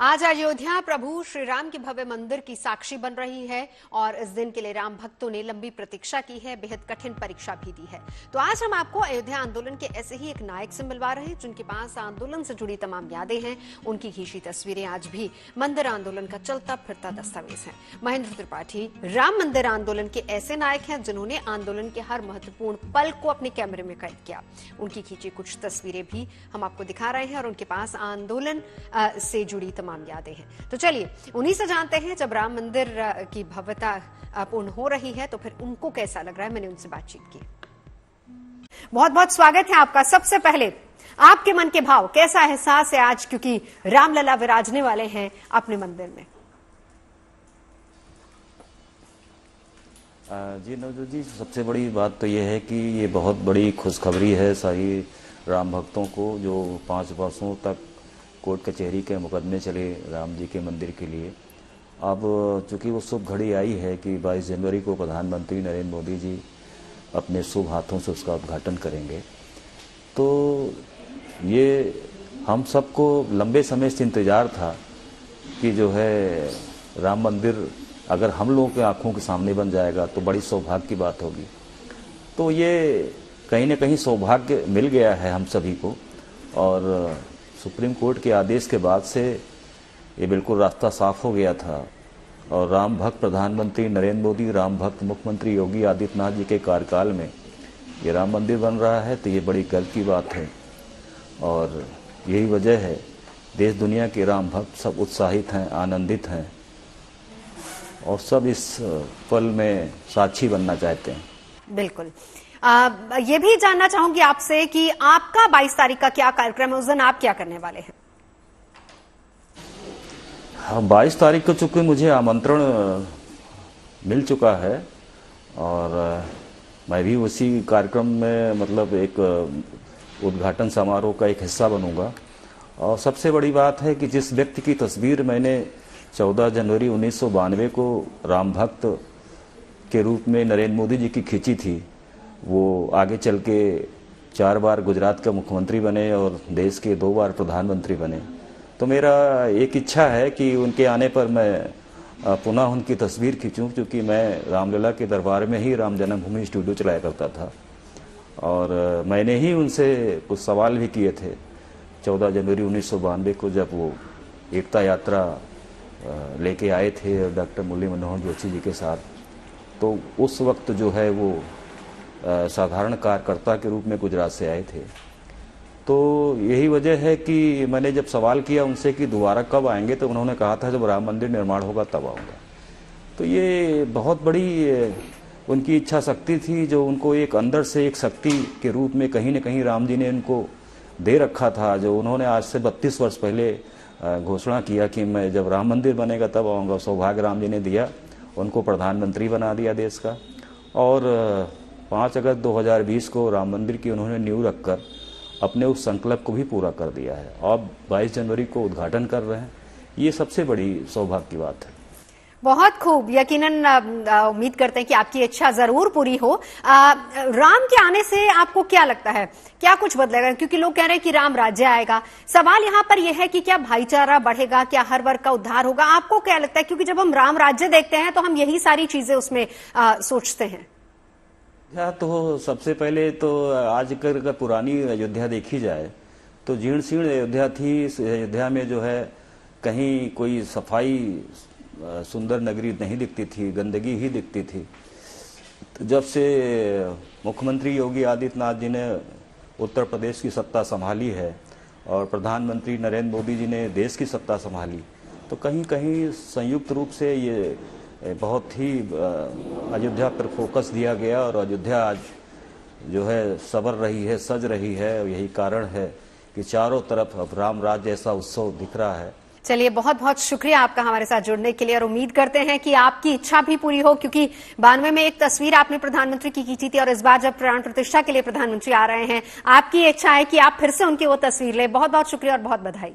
आज अयोध्या प्रभु श्री राम के भव्य मंदिर की साक्षी बन रही है और इस दिन के लिए राम भक्तों ने लंबी प्रतीक्षा की है, बेहद कठिन परीक्षा भी दी है। तो आज हम आपको अयोध्या आंदोलन के ऐसे ही एक नायक से मिलवा रहे हैं जिनके पास आंदोलन से जुड़ी तमाम यादें हैं। उनकी खींची तस्वीरें आज भी मंदिर आंदोलन का चलता फिरता दस्तावेज है। महेंद्र त्रिपाठी राम मंदिर आंदोलन के ऐसे नायक हैं जिन्होंने आंदोलन के हर महत्वपूर्ण पल को अपने कैमरे में कैद किया। उनकी खींची कुछ तस्वीरें भी हम आपको दिखा रहे हैं और उनके पास आंदोलन से जुड़ी तमाम यादें हैं। तो चलिए उन्हीं से जानते हैं, जब राम मंदिर की भव्यता पूर्ण हो रही है तो फिर उनको कैसा लग रहा है। मैंने उनसे बातचीत की। बहुत बहुत स्वागत है आपका। सबसे पहले आपके मन के भाव, कैसा एहसास है आज, क्योंकि रामलला विराजने वाले हैं अपने मंदिर में। जी नवजोत जी, सबसे बड़ी बात तो यह है कि ये बहुत बड़ी खुशखबरी है सारी राम भक्तों को, जो 5 वर्षों तक कोर्ट कचहरी के मुकदमे चले राम जी के मंदिर के लिए। अब चूंकि वो शुभ घड़ी आई है कि 22 जनवरी को प्रधानमंत्री नरेंद्र मोदी जी अपने शुभ हाथों से उसका उद्घाटन करेंगे, तो ये हम सबको लंबे समय से इंतज़ार था कि जो है राम मंदिर अगर हम लोगों के आंखों के सामने बन जाएगा तो बड़ी सौभाग्य की बात होगी। तो ये कहीं न कहीं सौभाग्य मिल गया है हम सभी को, और सुप्रीम कोर्ट के आदेश के बाद से ये बिल्कुल रास्ता साफ हो गया था। और राम भक्त प्रधानमंत्री नरेंद्र मोदी, राम भक्त मुख्यमंत्री योगी आदित्यनाथ जी के कार्यकाल में ये राम मंदिर बन रहा है, तो ये बड़ी गर्व की बात है। और यही वजह है देश दुनिया के राम भक्त सब उत्साहित हैं, आनंदित हैं और सब इस पल में साक्षी बनना चाहते हैं। बिल्कुल। ये भी जानना चाहूंगी आपसे कि आपका 22 तारीख का क्या कार्यक्रम है, उस दिन आप क्या करने वाले हैं? हाँ, 22 तारीख को चूंकि मुझे आमंत्रण मिल चुका है और मैं भी उसी कार्यक्रम में मतलब एक उद्घाटन समारोह का एक हिस्सा बनूंगा। और सबसे बड़ी बात है कि जिस व्यक्ति की तस्वीर मैंने 14 जनवरी 1992 को राम भक्त के रूप में नरेंद्र मोदी जी की खींची थी, वो आगे चल के 4 बार गुजरात का मुख्यमंत्री बने और देश के 2 बार प्रधानमंत्री बने। तो मेरा एक इच्छा है कि उनके आने पर मैं पुनः उनकी तस्वीर खींचूं, क्योंकि मैं रामलला के दरबार में ही राम जन्मभूमि स्टूडियो चलाया करता था और मैंने ही उनसे कुछ सवाल भी किए थे 14 जनवरी 1992 को, जब वो एकता यात्रा लेके आए थे डॉक्टर मुरली मनोहर जोशी जी के साथ। तो उस वक्त जो है वो साधारण कार्यकर्ता के रूप में गुजरात से आए थे। तो यही वजह है कि मैंने जब सवाल किया उनसे कि दोबारा कब आएंगे, तो उन्होंने कहा था जब राम मंदिर निर्माण होगा तब आऊँगा। तो ये बहुत बड़ी उनकी इच्छा शक्ति थी, जो उनको एक अंदर से एक शक्ति के रूप में कहीं न कहीं राम जी ने उनको दे रखा था, जो उन्होंने आज से 32 वर्ष पहले घोषणा किया कि मैं जब राम मंदिर बनेगा तब आऊँगा। सौभाग्य राम जी ने दिया, उनको प्रधानमंत्री बना दिया देश का। और 5 अगस्त 2020 को राम मंदिर की उन्होंने नींव रखकर अपने उस संकल्प को भी पूरा कर दिया है। अब 22 जनवरी को उद्घाटन कर रहे हैं, ये सबसे बड़ी सौभाग्य की बात है। बहुत खूब। यकीनन उम्मीद करते हैं कि आपकी इच्छा जरूर पूरी हो। राम के आने से आपको क्या लगता है, क्या कुछ बदलेगा? क्योंकि लोग कह रहे हैं कि राम राज्य आएगा। सवाल यहाँ पर यह है कि क्या भाईचारा बढ़ेगा, क्या हर वर्ग का उद्धार होगा? आपको क्या लगता है? क्योंकि जब हम राम राज्य देखते हैं तो हम यही सारी चीजें उसमें सोचते हैं। तो सबसे पहले तो आज अगर पुरानी अयोध्या देखी जाए तो जीर्ण शीर्ण अयोध्या थी। इस अयोध्या में जो है कहीं कोई सफाई, सुंदर नगरी नहीं दिखती थी, गंदगी ही दिखती थी। तो जब से मुख्यमंत्री योगी आदित्यनाथ जी ने उत्तर प्रदेश की सत्ता संभाली है और प्रधानमंत्री नरेंद्र मोदी जी ने देश की सत्ता संभाली, तो कहीं कहीं संयुक्त रूप से ये बहुत ही अयोध्या पर फोकस दिया गया और अयोध्या आज जो है सवर रही है, सज रही है। और यही कारण है कि चारों तरफ अब राम राज्य जैसा उत्सव दिख रहा है। चलिए, बहुत बहुत शुक्रिया आपका हमारे साथ जुड़ने के लिए और उम्मीद करते हैं कि आपकी इच्छा भी पूरी हो, क्योंकि 92 में एक तस्वीर आपने प्रधानमंत्री की थी और इस बार जब प्राण प्रतिष्ठा के लिए प्रधानमंत्री आ रहे हैं, आपकी इच्छा है कि आप फिर से उनकी वो तस्वीर लें। बहुत बहुत शुक्रिया और बहुत बधाई।